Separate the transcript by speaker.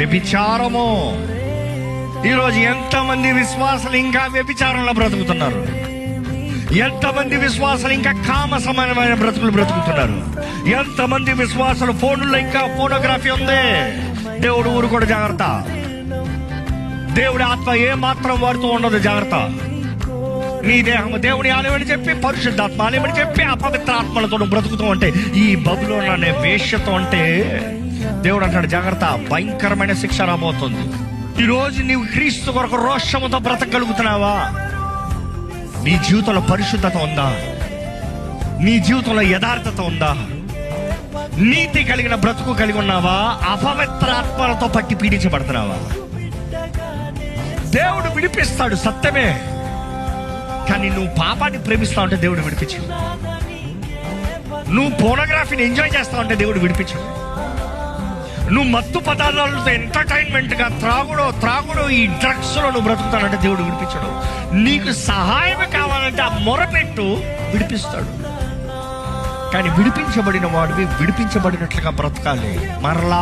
Speaker 1: వ్యభిచారము. ఈరోజు ఎంతమంది విశ్వాసులు ఇంకా వ్యభిచారంలో బ్రతుకుతున్నారు? ఎంతమంది విశ్వాసులు ఇంకా కామ సమానమైన బ్రతుకులు బ్రతుకుతున్నారు? ఎంతమంది విశ్వాసులు ఫోన్లో ఇంకా ఫోటోగ్రఫీ ఉంది? దేవుడు ఊరు కూడా జాగ్రత్త. దేవుడి ఆత్మ ఏ మాత్రం వాడుతూ ఉండదు, జాగ్రత్త. నీ దేహము దేవుని ఆలయమని చెప్పి, పరిశుద్ధాత్మ ఆలయమని చెప్పి, అపవిత్ర ఆత్మలతో బ్రతుకుతూ ఉంటే, ఈ బబులోను అనే వేశ్యతో అంటే దేవుడు అంటాడు జాగ్రత్త, భయంకరమైన శిక్ష రాబోతుంది. ఈరోజు నీవు క్రీస్తు కొరకు రోషముతో బ్రతకగలుగుతున్నావా? నీ జీవితంలో పరిశుద్ధత ఉందా? నీ జీవితంలో యథార్థత ఉందా? నీతి కలిగిన బ్రతుకు కలిగి ఉన్నావా? అపవిత్ర ఆత్మలతో పట్టి పీడించబడుతున్నావా? దేవుడు విడిపిస్తాడు, సత్యమే. కానీ నువ్వు పాపాన్ని ప్రేమిస్తావు అంటే దేవుడు విడిపించు. నువ్వు పోర్నోగ్రఫీని ఎంజాయ్ చేస్తావు అంటే దేవుడు విడిపించు. నువ్వు మత్తు పదార్థాలతో ఎంటర్టైన్మెంట్ గా త్రాగుడు ఈ డ్రగ్స్ లో నువ్వు బ్రతుకుతానంటే దేవుడు విడిపించడు. నీకు సహాయం కావాలంటే ఆ మొరపెట్టు, విడిపిస్తాడు. కానీ విడిపించబడిన వాడివి విడిపించబడినట్లుగా బ్రతకాలి. మరలా